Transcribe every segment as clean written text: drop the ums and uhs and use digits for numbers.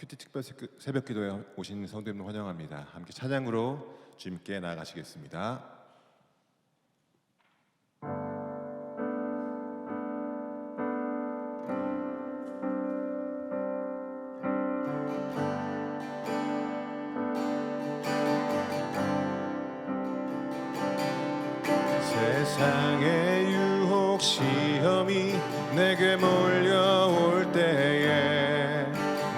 큐티 특별 새벽 기도에 오신 성도님을 환영합니다. 함께 찬양으로 주님께 나아가시겠습니다. 세상의 유혹 시험이 내게 몰려올 때에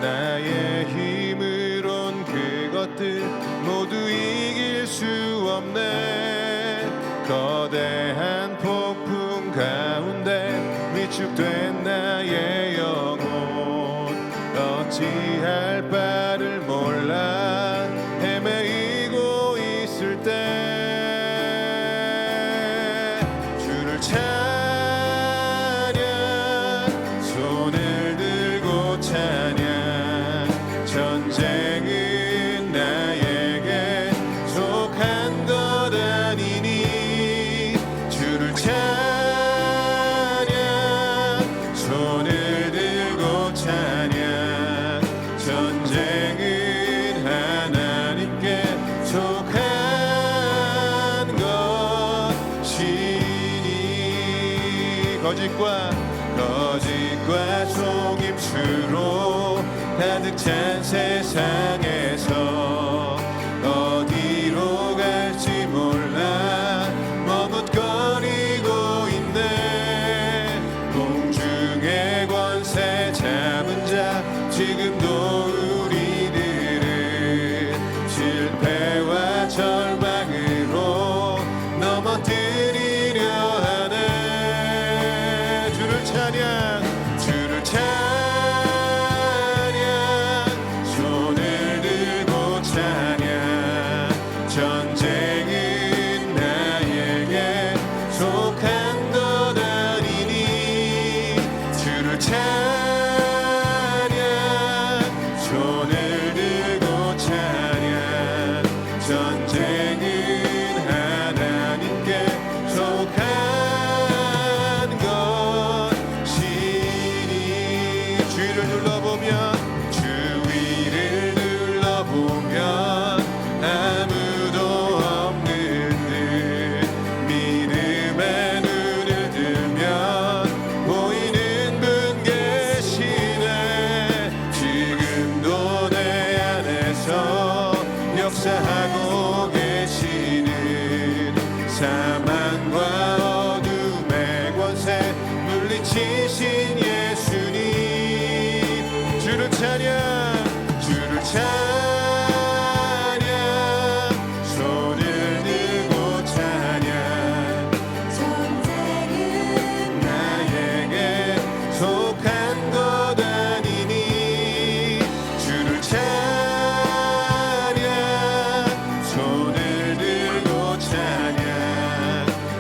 나의 힘으론 그것들 모두 이길 수 없네. 거대한 폭풍 가운데 위축된 나의 영혼 어찌할 바를 몰라 헤매이고 있을 때 거짓과 속임수로 가득 찬 세상에서 어디로 갈지 몰라 머뭇거리고 있네. 공중의 권세 잡은 자 지금도 우리들은 실패와 절망으로 넘어뜨리려 하네. 주를 찬양 손을 들고 찬양. 전쟁은 나에게 속한 것 아니니 주를 찬양. 손을 들고 찬양. 전쟁은 하나님께 속한 역사하고 계시는 사망과 어둠의 권세 물리치신 예수님. 주를 찬양 주를 찬양. 손을 들고 찬양. 전쟁은 나에게 속한 것 아니니 주를 찬양.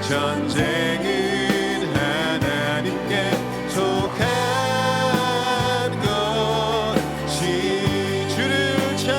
전쟁은 하나님께 속한 것이 주를 찬양.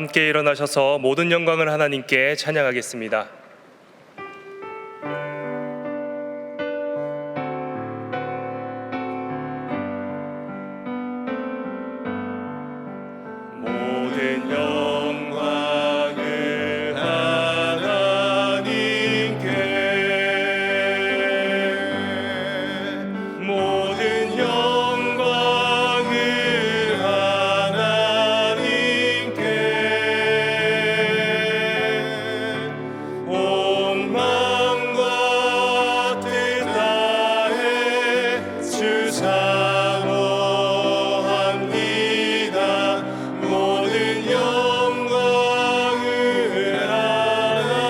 함께 일어나셔서 모든 영광을 하나님께 찬양하겠습니다. 모든 영광을 하나님께, 모든 영광을 하나님께, 온 마음과 뜻 다해 주 사모합니다. 모든 영광을 하나님께.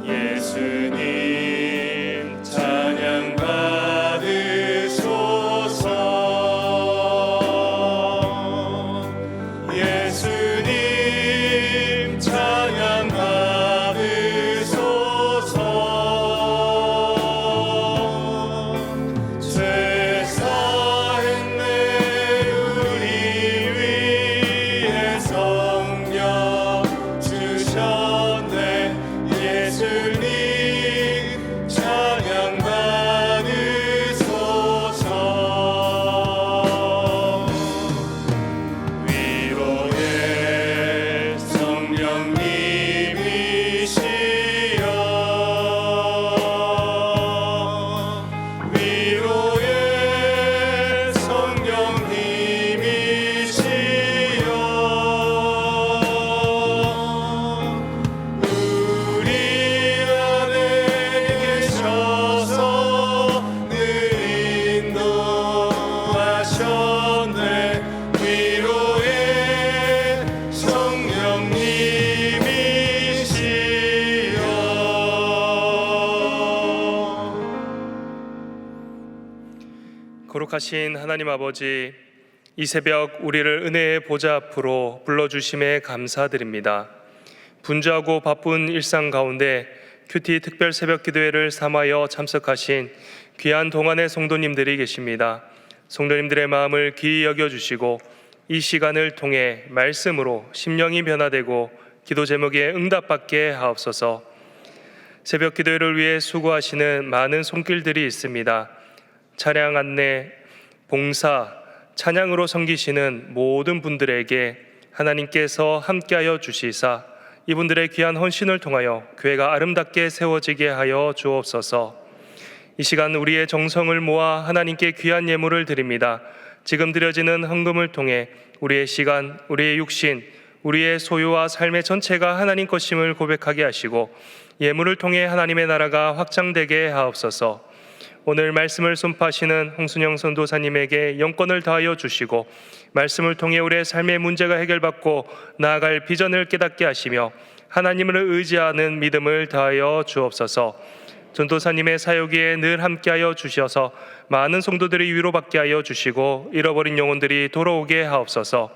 예수님 찬양 받으소서. 예수님 찬양 받으소서. 죄 사했네 우리 위해 성령 주셨네. 예수님 찬양 받으소서. 위로의 성령님이시여, 위로의 성령님이시여, 우리 안에 계셔서 늘 인도하셨네. 위로의 성령님이시여. 거룩하신 하나님 아버지, 이 새벽 우리를 은혜의 보좌 앞으로 불러주심에 감사드립니다. 분주하고 바쁜 일상 가운데 큐티 특별 새벽 기도회를 삼하여 참석하신 귀한 동안의 성도님들이 계십니다. 성도님들의 마음을 귀히 여겨주시고 이 시간을 통해 말씀으로 심령이 변화되고 기도 제목에 응답받게 하옵소서. 새벽 기도회를 위해 수고하시는 많은 손길들이 있습니다. 차량 안내, 봉사, 찬양으로 섬기시는 모든 분들에게 하나님께서 함께하여 주시사 이분들의 귀한 헌신을 통하여 교회가 아름답게 세워지게 하여 주옵소서. 이 시간 우리의 정성을 모아 하나님께 귀한 예물을 드립니다. 지금 드려지는 헌금을 통해 우리의 시간, 우리의 육신, 우리의 소유와 삶의 전체가 하나님 것임을 고백하게 하시고 예물을 통해 하나님의 나라가 확장되게 하옵소서. 오늘 말씀을 선포하시는 홍순영 선도사님에게 영권을 다하여 주시고 말씀을 통해 우리의 삶의 문제가 해결받고 나아갈 비전을 깨닫게 하시며 하나님을 의지하는 믿음을 다하여 주옵소서. 전도사님의 사역에 늘 함께하여 주셔서 많은 성도들이 위로받게 하여 주시고 잃어버린 영혼들이 돌아오게 하옵소서.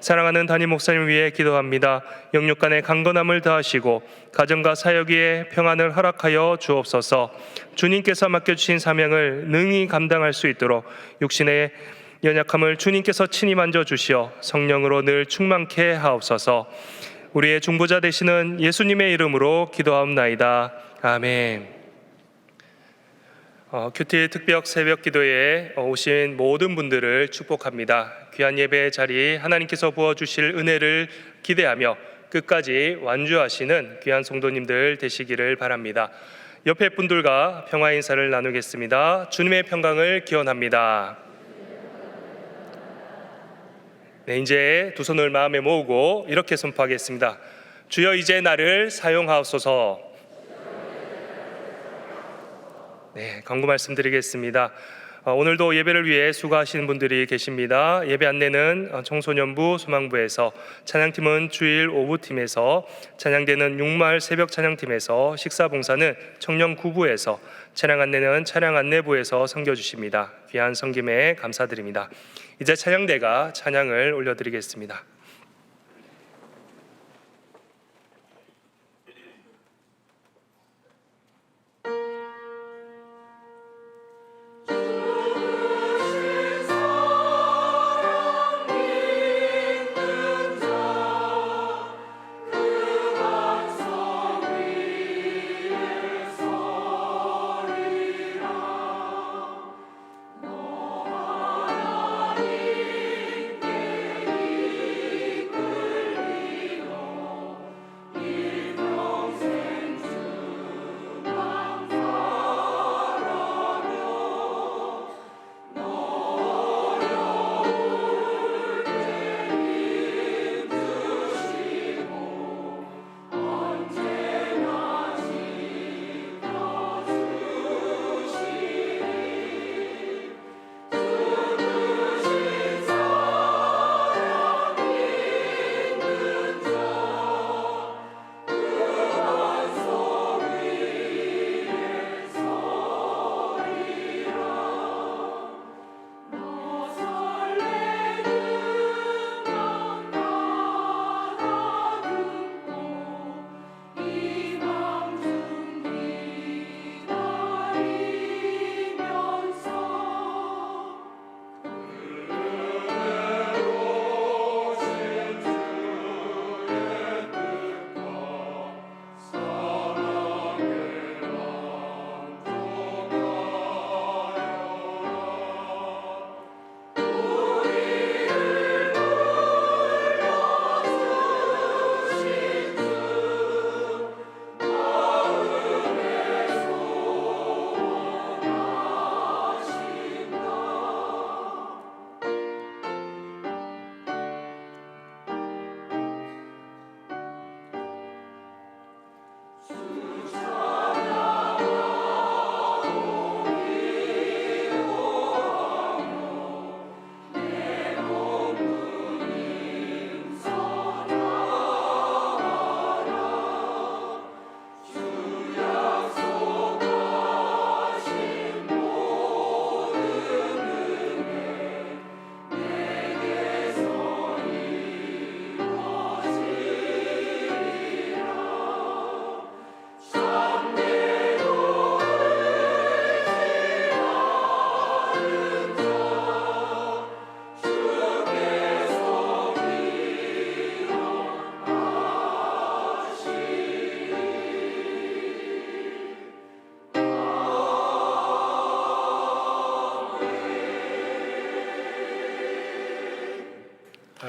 사랑하는 담임 목사님 위해 기도합니다. 영육 간의 강건함을 다하시고 가정과 사역 위에 평안을 허락하여 주옵소서. 주님께서 맡겨주신 사명을 능히 감당할 수 있도록 육신의 연약함을 주님께서 친히 만져주시어 성령으로 늘 충만케 하옵소서. 우리의 중보자 되시는 예수님의 이름으로 기도하옵나이다. 아멘. 큐티 특별 새벽 기도에 오신 모든 분들을 축복합니다. 귀한 예배의 자리 하나님께서 부어주실 은혜를 기대하며 끝까지 완주하시는 귀한 성도님들 되시기를 바랍니다. 옆에 분들과 평화 인사를 나누겠습니다. 주님의 평강을 기원합니다. 네, 이제 두 손을 마음에 모으고 이렇게 선포하겠습니다. 주여 이제 나를 사용하옵소서. 네, 간구 말씀드리겠습니다. 오늘도 예배를 위해 수고하시는 분들이 계십니다. 예배 안내는 청소년부 소망부에서, 찬양팀은 주일 오부팀에서, 찬양대는 육마을 새벽 찬양팀에서, 식사봉사는 청년 구부에서, 찬양 안내는 찬양 안내부에서 섬겨주십니다. 귀한 섬김에 감사드립니다. 이제 찬양대가 찬양을 올려드리겠습니다.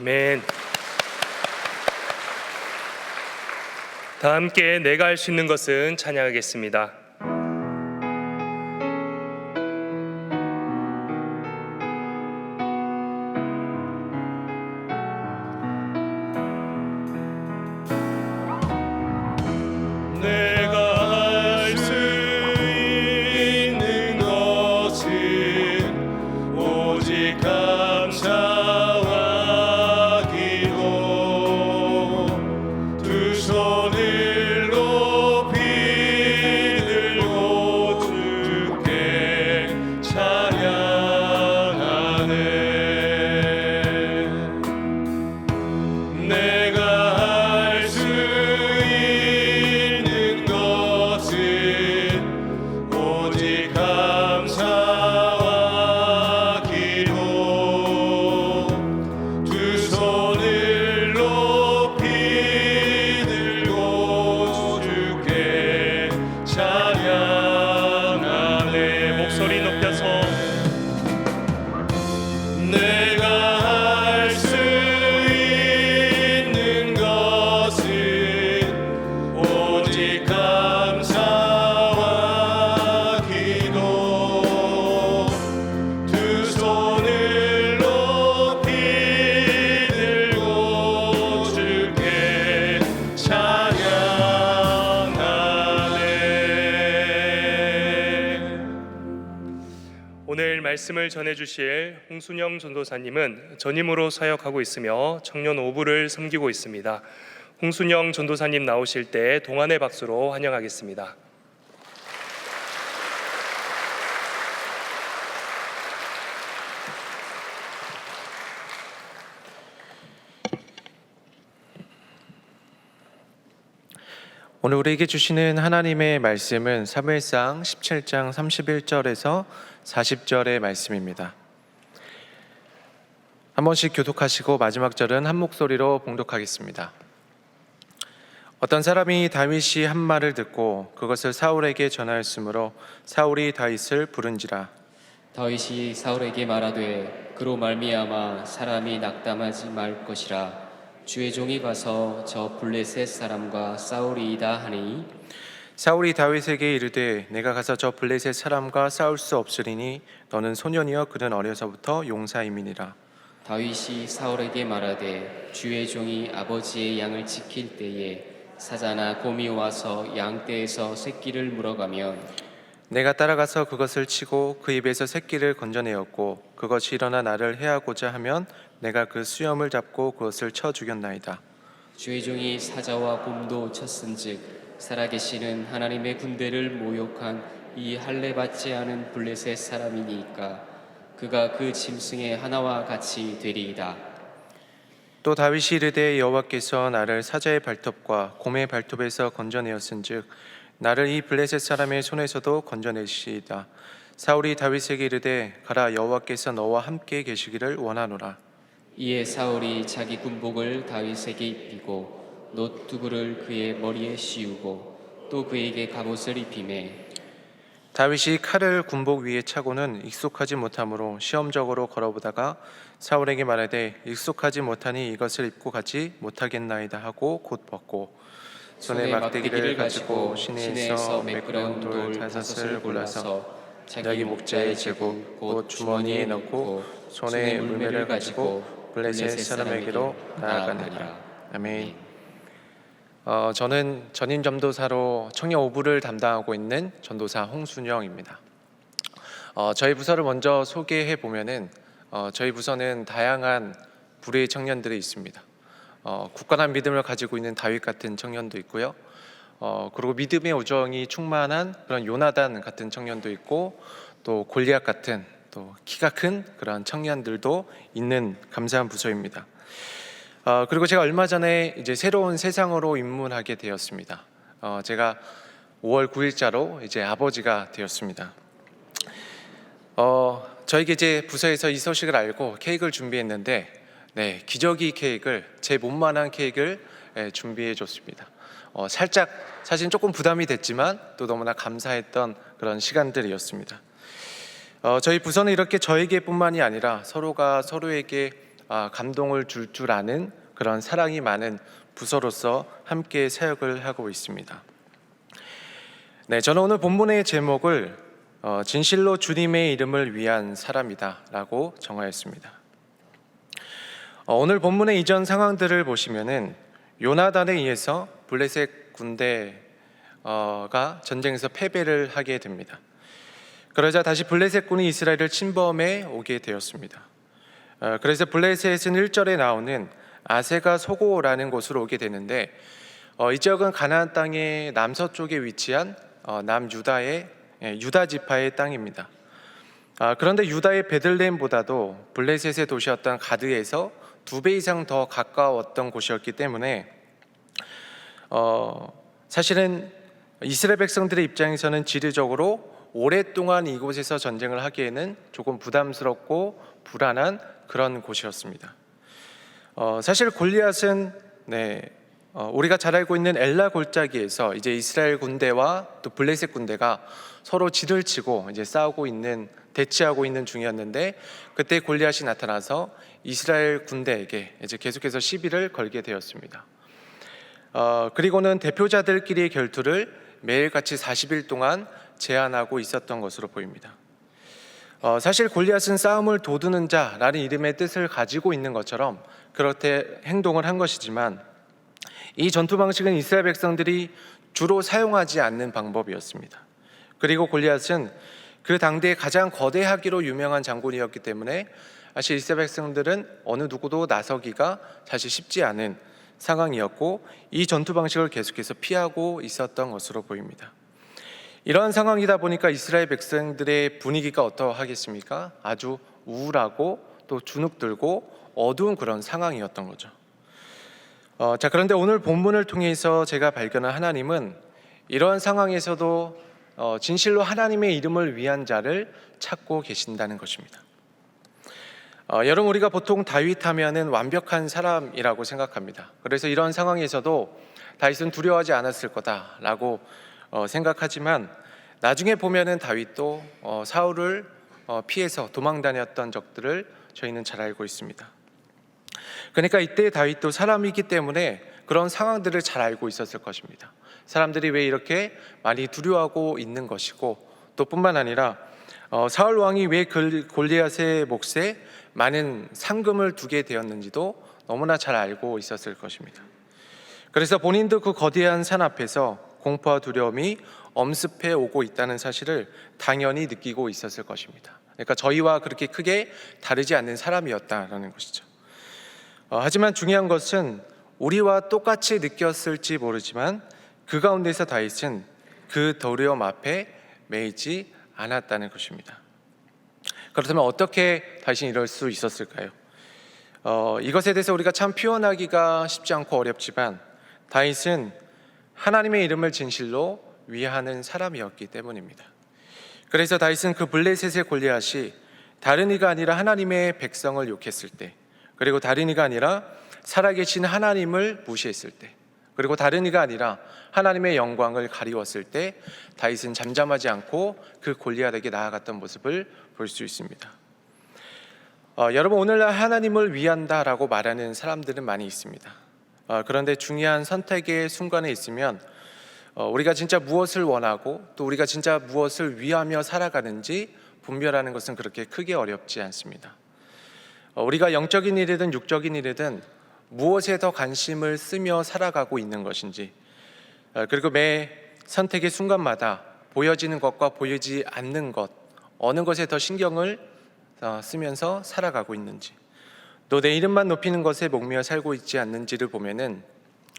아멘. 다 함께 내가 할 수 있는 것은 찬양하겠습니다. 오늘 말씀을 전해주실 홍순영 전도사님은 전임으로 사역하고 있으며 청년 오부를 섬기고 있습니다. 홍순영 전도사님 나오실 때 동안의 박수로 환영하겠습니다. 오늘 우리에게 주시는 하나님의 말씀은 사무엘상 17장 31절에서 40절의 말씀입니다. 한 번씩 교독하시고 마지막 절은 한 목소리로 봉독하겠습니다. 어떤 사람이 다윗이 한 말을 듣고 그것을 사울에게 전하였으므로 사울이 다윗을 부른지라. 다윗이 사울에게 말하되 그로 말미암아 사람이 낙담하지 말 것이라. 주의 종이 가서 저 블레셋 사람과 싸우리이다 하니 사울이 다윗에게 이르되 내가 가서 저 블레셋 사람과 싸울 수 없으리니 너는 소년이여 그는 어려서부터 용사임이니라. 다윗이 사울에게 말하되 주의 종이 아버지의 양을 지킬 때에 사자나 곰이 와서 양떼에서 새끼를 물어가면 내가 따라가서 그것을 치고 그 입에서 새끼를 건져내었고 그것이 일어나 나를 해하고자 하면 내가 그 수염을 잡고 그것을 쳐 죽였나이다. 주의 종이 사자와 곰도 쳤은즉 살아계시는 하나님의 군대를 모욕한 이 할례 받지 않은 블레셋 사람이니까 그가 그 짐승의 하나와 같이 되리이다. 또 다윗이 이르되 여호와께서 나를 사자의 발톱과 곰의 발톱에서 건져내었은즉 나를 이 블레셋 사람의 손에서도 건져내시이다. 사울이 다윗에게 이르되 가라 여호와께서 너와 함께 계시기를 원하노라. 이에 사울이 자기 군복을 다윗에게 입히고 놋두구를 그의 머리에 씌우고 또 그에게 갑옷을 입히매 다윗이 칼을 군복 위에 차고는 익숙하지 못하므로 시험적으로 걸어보다가 사울에게 말하되 익숙하지 못하니 이것을 입고 가지 못하겠나이다 하고 곧 벗고 손에 막대기를 가지고 시내에서 매끄러운 돌 5을 골라서 자기 목자에 재고 곧 주머니에 넣고 손에 물매를 가지고 블레셋 사람에게로 나아가니라. 아멘. 저는 전임 전도사로 청년 오부를 담당하고 있는 전도사 홍순영입니다. 저희 부서를 먼저 소개해 보면은 저희 부서는 다양한 부류의 청년들이 있습니다. 굳건한 믿음을 가지고 있는 다윗 같은 청년도 있고요. 그리고 믿음의 우정이 충만한 그런 요나단 같은 청년도 있고 또 골리앗 같은 또 키가 큰 그런 청년들도 있는 감사한 부서입니다. 그리고 제가 얼마 전에 이제 새로운 세상으로 입문하게 되었습니다. 제가 5월 9일자로 이제 아버지가 되었습니다. 저에게 이제 부서에서 이 소식을 알고 케이크를 준비했는데, 네, 기저귀 케이크를 제 몸만한 케이크를 준비해 줬습니다. 살짝 사실 조금 부담이 됐지만 또 너무나 감사했던 그런 시간들이었습니다. 저희 부서는 이렇게 저에게뿐만이 아니라 서로가 서로에게 감동을 줄 아는 그런 사랑이 많은 부서로서 함께 사역을 하고 있습니다. 네, 저는 오늘 본문의 제목을 진실로 주님의 이름을 위한 사람이다라고 정하였습니다. 오늘 본문의 이전 상황들을 보시면은 요나단에 의해서 블레셋 군대가 전쟁에서 패배를 하게 됩니다. 그러자 다시 블레셋군이 이스라엘을 침범해 오게 되었습니다. 그래서 블레셋은 1절에 나오는 아세가 소고라는 곳으로 오게 되는데 이 지역은 가나안 땅의 남서쪽에 위치한 남유다의 유다 지파의 땅입니다. 그런데 유다의 베들레헴보다도 블레셋의 도시였던 가드에서 2배 이상 더 가까웠던 곳이었기 때문에 사실은 이스라엘 백성들의 입장에서는 지리적으로 오랫동안 이곳에서 전쟁을 하기에는 조금 부담스럽고 불안한 그런 곳이었습니다. 사실 골리앗은 우리가 잘 알고 있는 엘라 골짜기에서 이제 이스라엘 군대와 또 블레셋 군대가 서로 지를 치고 이제 싸우고 있는 대치하고 있는 중이었는데 그때 골리앗이 나타나서 이스라엘 군대에게 이제 계속해서 시비를 걸게 되었습니다. 그리고는 대표자들끼리의 결투를 매일같이 40일 동안 제한하고 있었던 것으로 보입니다. 사실 골리앗은 싸움을 도두는 자라는 이름의 뜻을 가지고 있는 것처럼 그렇게 행동을 한 것이지만 이 전투 방식은 이스라엘 백성들이 주로 사용하지 않는 방법이었습니다. 그리고 골리앗은 그 당대에 가장 거대하기로 유명한 장군이었기 때문에 사실 이스라엘 백성들은 어느 누구도 나서기가 사실 쉽지 않은 상황이었고 이 전투 방식을 계속해서 피하고 있었던 것으로 보입니다. 이러한 상황이다 보니까 이스라엘 백성들의 분위기가 어떠하겠습니까? 아주 우울하고 또 주눅들고 어두운 그런 상황이었던 거죠. 그런데 오늘 본문을 통해서 제가 발견한 하나님은 이러한 상황에서도 진실로 하나님의 이름을 위한 자를 찾고 계신다는 것입니다. 여러분, 우리가 보통 다윗 하면은 완벽한 사람이라고 생각합니다. 그래서 이런 상황에서도 다윗은 두려워하지 않았을 거다라고 생각하지만 나중에 보면은 다윗도 사울을 피해서 도망 다녔던 적들을 저희는 잘 알고 있습니다. 그러니까 이때 다윗도 사람이기 때문에 그런 상황들을 잘 알고 있었을 것입니다. 사람들이 왜 이렇게 많이 두려워하고 있는 것이고 또 뿐만 아니라 사울 왕이 왜 골리앗의 몫에 많은 상금을 두게 되었는지도 너무나 잘 알고 있었을 것입니다. 그래서 본인도 그 거대한 산 앞에서 공포와 두려움이 엄습해 오고 있다는 사실을 당연히 느끼고 있었을 것입니다. 그러니까 저희와 그렇게 크게 다르지 않는 사람이었다라는 것이죠. 하지만 중요한 것은 우리와 똑같이 느꼈을지 모르지만 그 가운데서 다윗은 그 두려움 앞에 매이지 않았다는 것입니다. 그렇다면 어떻게 다윗이 이럴 수 있었을까요? 이것에 대해서 우리가 참 표현하기가 쉽지 않고 어렵지만 다윗은 하나님의 이름을 진실로 위하는 사람이었기 때문입니다. 그래서 다윗은 그 블레셋의 골리앗이 다른 이가 아니라 하나님의 백성을 욕했을 때, 그리고 다른 이가 아니라 살아계신 하나님을 무시했을 때, 그리고 다른 이가 아니라 하나님의 영광을 가리웠을 때 다윗은 잠잠하지 않고 그 골리앗에게 나아갔던 모습을 볼 수 있습니다. 여러분, 오늘날 하나님을 위한다라고 말하는 사람들은 많이 있습니다. 그런데 중요한 선택의 순간에 있으면 우리가 진짜 무엇을 원하고 또 우리가 진짜 무엇을 위하며 살아가는지 분별하는 것은 그렇게 크게 어렵지 않습니다. 우리가 영적인 일이든 육적인 일이든 무엇에 더 관심을 쓰며 살아가고 있는 것인지, 그리고 매 선택의 순간마다 보여지는 것과 보이지 않는 것, 어느 것에 더 신경을 쓰면서 살아가고 있는지, 또 내 이름만 높이는 것에 목매어 살고 있지 않는지를 보면은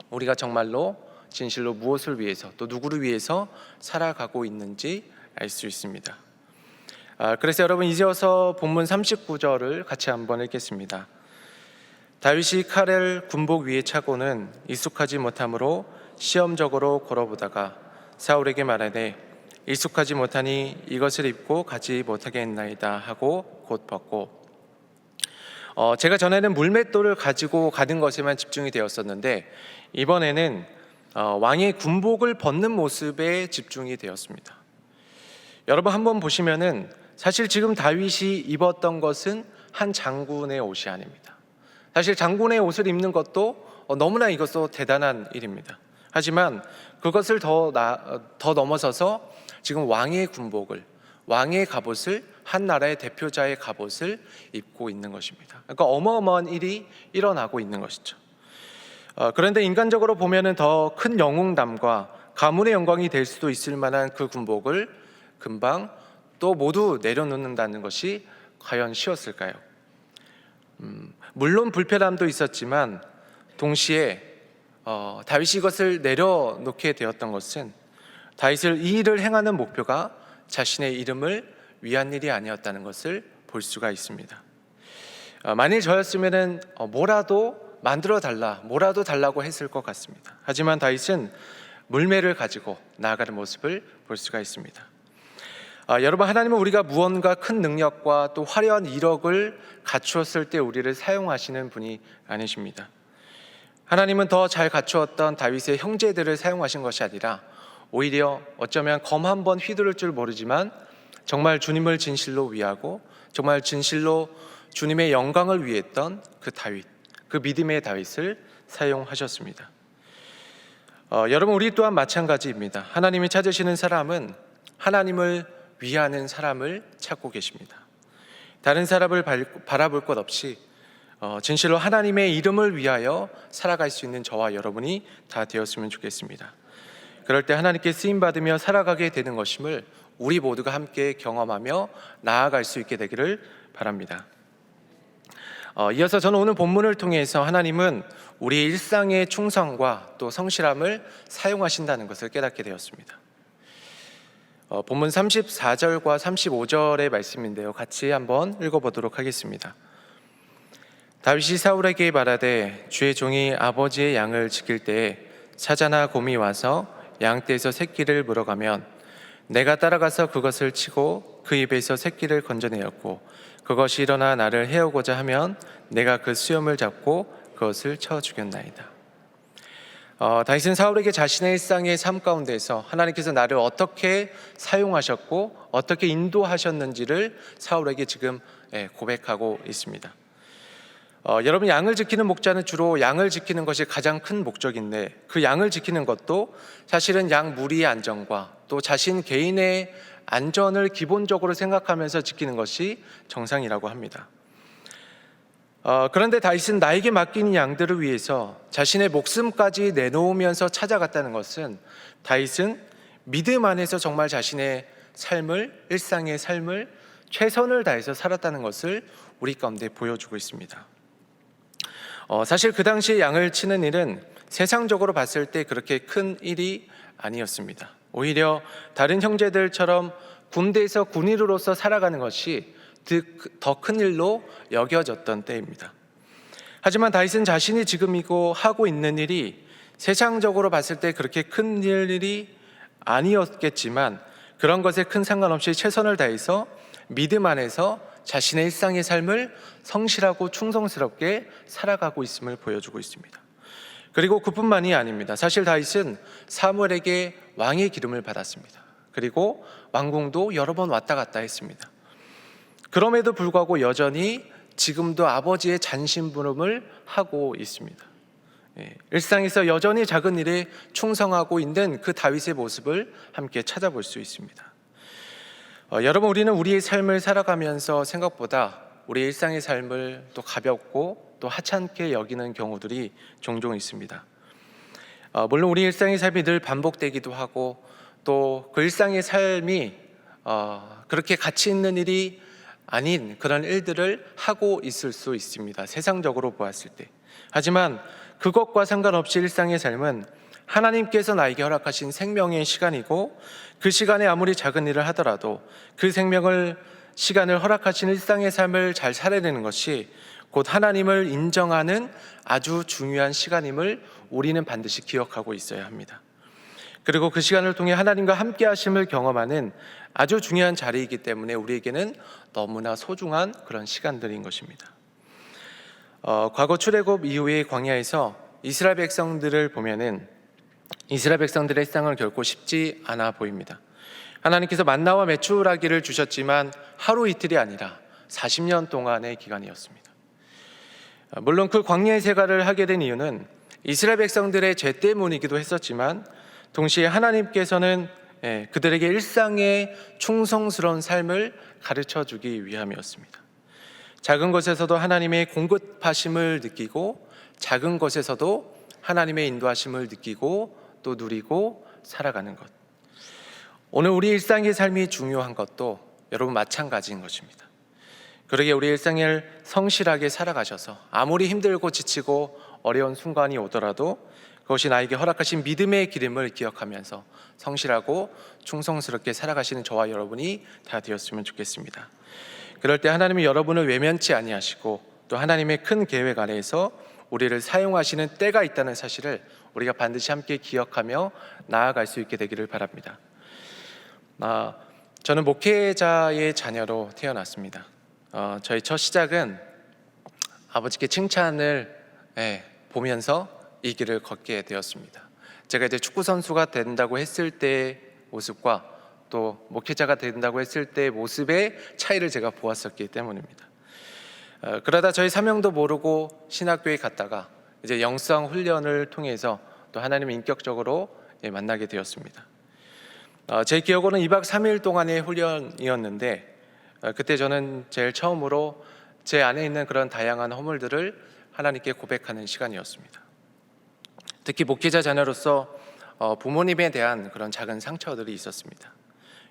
우리가 정말로 진실로 무엇을 위해서 또 누구를 위해서 살아가고 있는지 알 수 있습니다. 그래서 여러분, 이제어서 본문 39절을 같이 한번 읽겠습니다. 다윗이 칼을 군복 위에 차고는 익숙하지 못함으로 시험적으로 걸어보다가 사울에게 말하되 익숙하지 못하니 이것을 입고 가지 못하겠나이다 하고 곧 벗고, 제가 전에는 물맷돌을 가지고 가는 것에만 집중이 되었었는데 이번에는 왕의 군복을 벗는 모습에 집중이 되었습니다. 여러분, 한번 보시면은 사실 지금 다윗이 입었던 것은 한 장군의 옷이 아닙니다. 사실 장군의 옷을 입는 것도 너무나 이것도 대단한 일입니다. 하지만 그것을 더 넘어서서 지금 왕의 군복을, 왕의 갑옷을, 한 나라의 대표자의 갑옷을 입고 있는 것입니다. 그러니까 어마어마한 일이 일어나고 있는 것이죠. 그런데 인간적으로 보면은 더 큰 영웅담과 가문의 영광이 될 수도 있을 만한 그 군복을 금방 또 모두 내려놓는다는 것이 과연 쉬웠을까요? 물론 불편함도 있었지만 동시에 다윗이 이것을 내려놓게 되었던 것은 다윗을 이 일을 행하는 목표가 자신의 이름을 위한 일이 아니었다는 것을 볼 수가 있습니다. 만일 저였으면은 뭐라도 만들어 달라, 뭐라도 달라고 했을 것 같습니다. 하지만 다윗은 물매를 가지고 나아가는 모습을 볼 수가 있습니다. 여러분, 하나님은 우리가 무언가 큰 능력과 또 화려한 이력을 갖추었을 때 우리를 사용하시는 분이 아니십니다. 하나님은 더 잘 갖추었던 다윗의 형제들을 사용하신 것이 아니라 오히려 어쩌면 검 한 번 휘두를 줄 모르지만 정말 주님을 진실로 위하고 정말 진실로 주님의 영광을 위했던 그 다윗, 그 믿음의 다윗을 사용하셨습니다. 여러분, 우리 또한 마찬가지입니다. 하나님이 찾으시는 사람은 하나님을 위하는 사람을 찾고 계십니다. 다른 사람을 바라볼 것 없이 진실로 하나님의 이름을 위하여 살아갈 수 있는 저와 여러분이 다 되었으면 좋겠습니다. 그럴 때 하나님께 쓰임받으며 살아가게 되는 것임을 우리 모두가 함께 경험하며 나아갈 수 있게 되기를 바랍니다. 이어서 저는 오늘 본문을 통해서 하나님은 우리 일상의 충성과 또 성실함을 사용하신다는 것을 깨닫게 되었습니다. 본문 34절과 35절의 말씀인데요, 같이 한번 읽어보도록 하겠습니다. 다윗이 사울에게 말하되 주의 종이 아버지의 양을 지킬 때에 사자나 곰이 와서 양떼에서 새끼를 물어가면 내가 따라가서 그것을 치고 그 입에서 새끼를 건져내었고 그것이 일어나 나를 해오고자 하면 내가 그 수염을 잡고 그것을 쳐 죽였나이다. 다윗은 사울에게 자신의 일상의 삶 가운데서 하나님께서 나를 어떻게 사용하셨고 어떻게 인도하셨는지를 사울에게 지금 고백하고 있습니다. 여러분, 양을 지키는 목자는 주로 양을 지키는 것이 가장 큰 목적인데 그 양을 지키는 것도 사실은 양 무리의 안전과 또 자신 개인의 안전을 기본적으로 생각하면서 지키는 것이 정상이라고 합니다. 그런데 다윗은 나에게 맡긴 양들을 위해서 자신의 목숨까지 내놓으면서 찾아갔다는 것은 다윗은 믿음 안에서 정말 자신의 삶을, 일상의 삶을 최선을 다해서 살았다는 것을 우리 가운데 보여주고 있습니다. 사실 그 당시에 양을 치는 일은 세상적으로 봤을 때 그렇게 큰 일이 아니었습니다. 오히려 다른 형제들처럼 군대에서 군인으로서 살아가는 것이 더 큰 일로 여겨졌던 때입니다. 하지만 다윗은 자신이 지금 하고 있는 일이 세상적으로 봤을 때 그렇게 큰 일이 아니었겠지만 그런 것에 큰 상관없이 최선을 다해서 믿음 안에서 자신의 일상의 삶을 성실하고 충성스럽게 살아가고 있음을 보여주고 있습니다. 그리고 그뿐만이 아닙니다. 사실 다윗은 사무엘에게 왕의 기름을 받았습니다. 그리고 왕궁도 여러 번 왔다 갔다 했습니다. 그럼에도 불구하고 여전히 지금도 아버지의 잔심부름을 하고 있습니다. 일상에서 여전히 작은 일에 충성하고 있는 그 다윗의 모습을 함께 찾아볼 수 있습니다. 여러분, 우리는 우리의 삶을 살아가면서 생각보다 우리 일상의 삶을 또 가볍고 또 하찮게 여기는 경우들이 종종 있습니다. 물론 우리 일상의 삶이 늘 반복되기도 하고 또 그 일상의 삶이 그렇게 가치 있는 일이 아닌 그런 일들을 하고 있을 수 있습니다. 세상적으로 보았을 때. 하지만 그것과 상관없이 일상의 삶은 하나님께서 나에게 허락하신 생명의 시간이고 그 시간에 아무리 작은 일을 하더라도 그 시간을 허락하신 일상의 삶을 잘 살아내는 것이 곧 하나님을 인정하는 아주 중요한 시간임을 우리는 반드시 기억하고 있어야 합니다. 그리고 그 시간을 통해 하나님과 함께 하심을 경험하는 아주 중요한 자리이기 때문에 우리에게는 너무나 소중한 그런 시간들인 것입니다. 과거 출애굽 이후의 광야에서 이스라엘 백성들을 보면은 이스라엘 백성들의 일상은 결코 쉽지 않아 보입니다. 하나님께서 만나와 메추라기를 주셨지만 하루 이틀이 아니라 40년 동안의 기간이었습니다. 물론 그 광야의 생활을 하게 된 이유는 이스라엘 백성들의 죄 때문이기도 했었지만 동시에 하나님께서는 그들에게 일상의 충성스러운 삶을 가르쳐 주기 위함이었습니다. 작은 것에서도 하나님의 공급하심을 느끼고 작은 것에서도 하나님의 인도하심을 느끼고 또 누리고 살아가는 것. 오늘 우리 일상의 삶이 중요한 것도 여러분 마찬가지인 것입니다. 그러기에 우리 일상을 성실하게 살아가셔서 아무리 힘들고 지치고 어려운 순간이 오더라도 그것이 나에게 허락하신 믿음의 기름을 기억하면서 성실하고 충성스럽게 살아가시는 저와 여러분이 다 되었으면 좋겠습니다. 그럴 때 하나님은 여러분을 외면치 아니하시고 또 하나님의 큰 계획 안에서 우리를 사용하시는 때가 있다는 사실을 우리가 반드시 함께 기억하며 나아갈 수 있게 되기를 바랍니다. 저는 목회자의 자녀로 태어났습니다. 저희 첫 시작은 아버지께 칭찬을 보면서 이 길을 걷게 되었습니다. 제가 이제 축구 선수가 된다고 했을 때의 모습과 또 목회자가 된다고 했을 때의 모습의 차이를 제가 보았었기 때문입니다. 그러다 저희 사명도 모르고 신학교에 갔다가 이제 영성 훈련을 통해서 또 하나님을 인격적으로 만나게 되었습니다. 제 기억으로는 2박 3일 동안의 훈련이었는데 그때 저는 제일 처음으로 제 안에 있는 그런 다양한 허물들을 하나님께 고백하는 시간이었습니다. 특히 목회자 자녀로서 부모님에 대한 그런 작은 상처들이 있었습니다.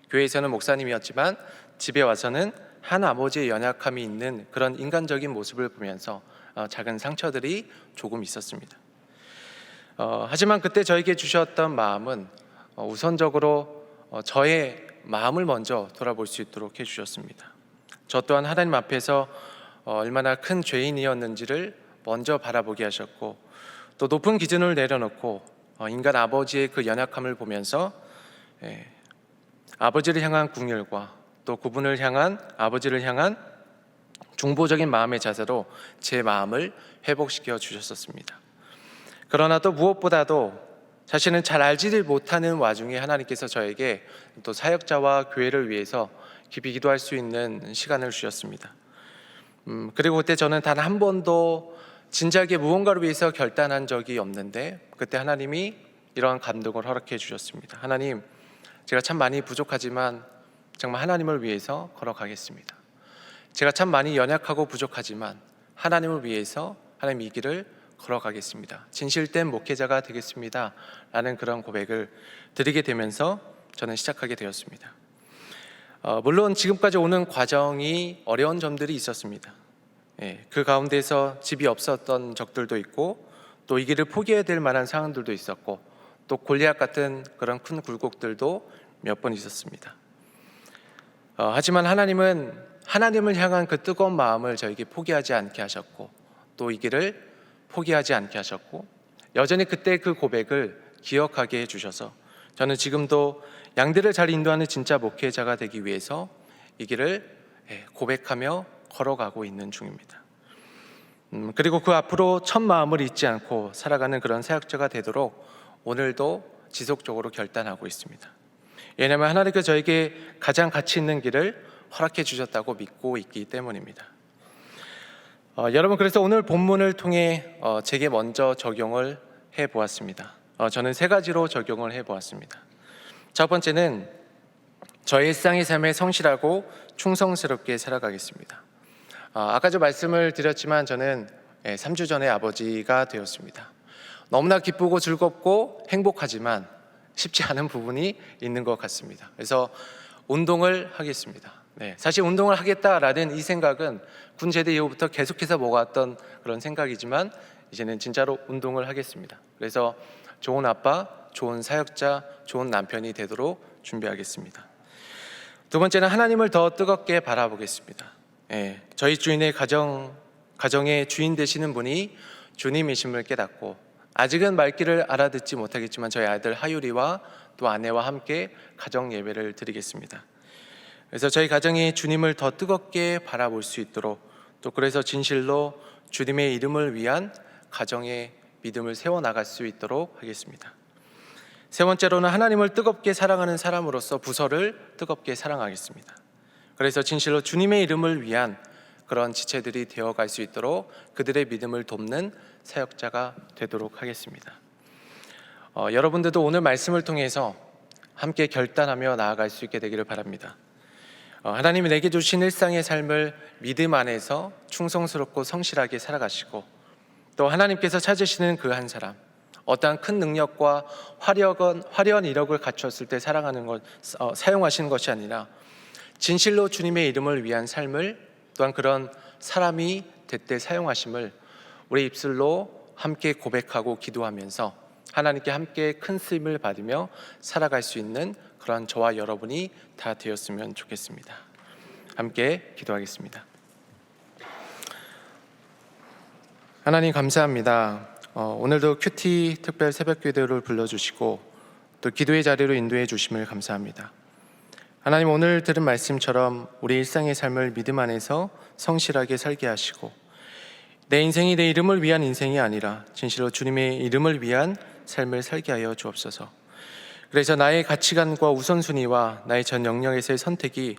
교회에서는 목사님이었지만 집에 와서는 한 아버지의 연약함이 있는 그런 인간적인 모습을 보면서 작은 상처들이 조금 있었습니다. 하지만 그때 저에게 주셨던 마음은 우선적으로 저의 마음을 먼저 돌아볼 수 있도록 해주셨습니다. 저 또한 하나님 앞에서 얼마나 큰 죄인이었는지를 먼저 바라보게 하셨고 또 높은 기준을 내려놓고 인간 아버지의 그 연약함을 보면서 아버지를 향한 긍휼과 또 그분을 향한 아버지를 향한 중보적인 마음의 자세로 제 마음을 회복시켜 주셨었습니다. 그러나 또 무엇보다도 자신은 잘 알지를 못하는 와중에 하나님께서 저에게 또 사역자와 교회를 위해서 깊이 기도할 수 있는 시간을 주셨습니다. 그리고 그때 저는 단 한 번도 진지하게 무언가를 위해서 결단한 적이 없는데 그때 하나님이 이러한 감동을 허락해 주셨습니다. 하나님, 제가 참 많이 부족하지만 정말 하나님을 위해서 걸어가겠습니다. 제가 참 많이 연약하고 부족하지만 하나님을 위해서 하나님 이 길을 걸어가겠습니다. 진실된 목회자가 되겠습니다. 라는 그런 고백을 드리게 되면서 저는 시작하게 되었습니다. 물론 지금까지 오는 과정이 어려운 점들이 있었습니다. 그 가운데서 집이 없었던 적들도 있고 또 이 길을 포기해야 될 만한 상황들도 있었고 또 골리앗 같은 그런 큰 굴곡들도 몇 번 있었습니다. 하지만 하나님은 하나님을 향한 그 뜨거운 마음을 저에게 포기하지 않게 하셨고 또 이 길을 포기하지 않게 하셨고 여전히 그때 그 고백을 기억하게 해주셔서 저는 지금도 양들을 잘 인도하는 진짜 목회자가 되기 위해서 이 길을 고백하며 걸어가고 있는 중입니다. 그리고 그 앞으로 첫 마음을 잊지 않고 살아가는 그런 사역자가 되도록 오늘도 지속적으로 결단하고 있습니다. 왜냐하면 하나님께서 저에게 가장 가치 있는 길을 허락해 주셨다고 믿고 있기 때문입니다. 여러분, 그래서 오늘 본문을 통해 제게 먼저 적용을 해보았습니다. 저는 세 가지로 적용을 해보았습니다. 첫 번째는 저의 일상의 삶에 성실하고 충성스럽게 살아가겠습니다. 아까도 말씀을 드렸지만 저는 3주 전에 아버지가 되었습니다. 너무나 기쁘고 즐겁고 행복하지만 쉽지 않은 부분이 있는 것 같습니다. 그래서 운동을 하겠습니다. 사실 운동을 하겠다라는 이 생각은 군 제대 이후부터 계속해서 먹어왔던 그런 생각이지만 이제는 진짜로 운동을 하겠습니다. 그래서 좋은 아빠, 좋은 사역자, 좋은 남편이 되도록 준비하겠습니다. 두 번째는 하나님을 더 뜨겁게 바라보겠습니다. 저희 주인의 가정의 주인 되시는 분이 주님이심을 깨닫고 아직은 말귀를 알아듣지 못하겠지만 저희 아들 하율이와 또 아내와 함께 가정 예배를 드리겠습니다. 그래서 저희 가정이 주님을 더 뜨겁게 바라볼 수 있도록 또 그래서 진실로 주님의 이름을 위한 가정의 믿음을 세워나갈 수 있도록 하겠습니다. 세 번째로는 하나님을 뜨겁게 사랑하는 사람으로서 부서를 뜨겁게 사랑하겠습니다. 그래서 진실로 주님의 이름을 위한 그런 지체들이 되어갈 수 있도록 그들의 믿음을 돕는 사역자가 되도록 하겠습니다. 여러분들도 오늘 말씀을 통해서 함께 결단하며 나아갈 수 있게 되기를 바랍니다. 하나님이 내게 주신 일상의 삶을 믿음 안에서 충성스럽고 성실하게 살아가시고, 또 하나님께서 찾으시는 그 한 사람, 어떠한 큰 능력과 화려한 이력을 갖췄을 때 사용하시는 것이 아니라 진실로 주님의 이름을 위한 삶을, 또한 그런 사람이 됐때 사용하심을 우리 입술로 함께 고백하고 기도하면서 하나님께 함께 큰 쓰임을 받으며 살아갈 수 있는 그러한 저와 여러분이 다 되었으면 좋겠습니다. 함께 기도하겠습니다. 하나님 감사합니다. 오늘도 큐티 특별 새벽기도를 불러주시고 또 기도의 자리로 인도해 주심을 감사합니다. 하나님, 오늘 들은 말씀처럼 우리 일상의 삶을 믿음 안에서 성실하게 살게 하시고, 내 인생이 내 이름을 위한 인생이 아니라 진실로 주님의 이름을 위한 삶을 살게 하여 주옵소서. 그래서 나의 가치관과 우선순위와 나의 전 영역에서의 선택이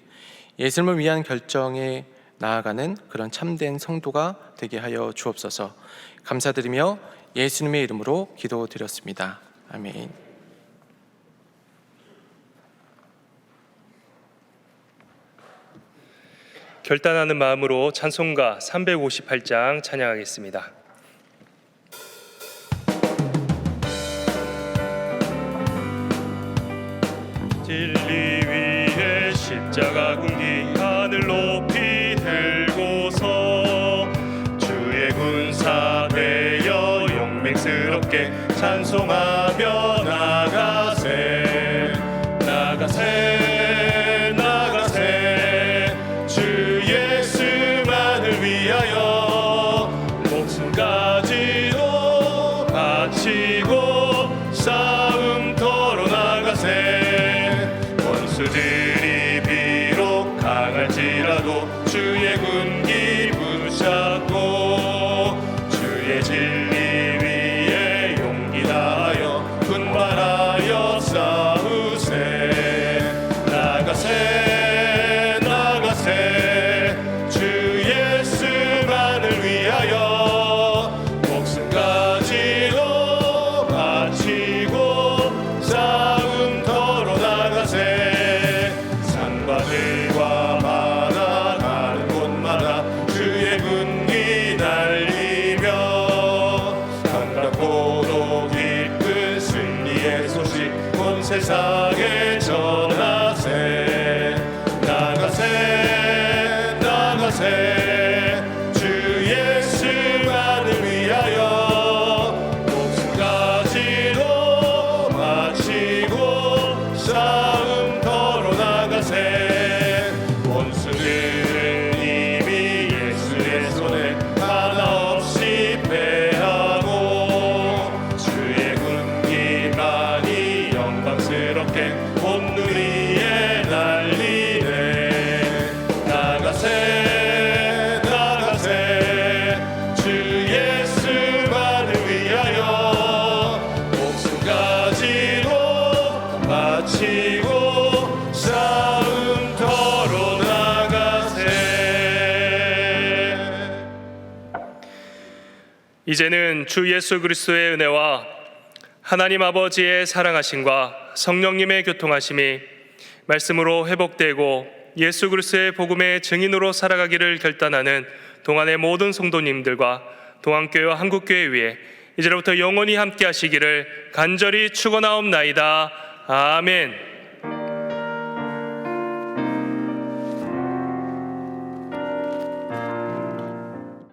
예수님을 위한 결정에 나아가는 그런 참된 성도가 되게 하여 주옵소서. 감사드리며 예수님의 이름으로 기도드렸습니다. 아멘. 결단하는 마음으로 찬송가 358장 찬양하겠습니다. 진리 위에 십자가 군기 하늘 높이 들고서 주의 군사 되어 용맹스럽게 찬송하며 나가세 나가세 나가세 주 예수만을 위하여 목숨까지도 바치고 싸움터로 나가세 원수들이 비록 강할지라도 주의 군기 붙잡고 주의 진리 위에 용기 다하여 분발하여 싸우세 나가세 나가세 주 예수만을 위하여 목숨까지도 바치고 싸움터로 나가세 산과 들과 바다 가는 곳마다 주의 군기 날리며 반갑고도 기쁜 승리의 소식 온 세상에 전하세 나가세 나가세 주 예수만을 위하여 목숨까지도 바치고 싸움터로 나가세 원수들은 이미 예수의 손에 하나 없이 패하고 주의 군기만이 영광스럽게 온 누리에 날리네 나가세 나가세 주 예수만을 위하여 목숨까지도 바치고 싸움터로 나가세. 이제는 주 예수 그리스도의 은혜와 하나님 아버지의 사랑하심과 성령님의 교통하심이 말씀으로 회복되고 예수 그리스도의 복음의 증인으로 살아가기를 결단하는 동안의 모든 성도님들과 동안교회와 한국교회 위에 이제로부터 영원히 함께 하시기를 간절히 축원하옵나이다. 아멘.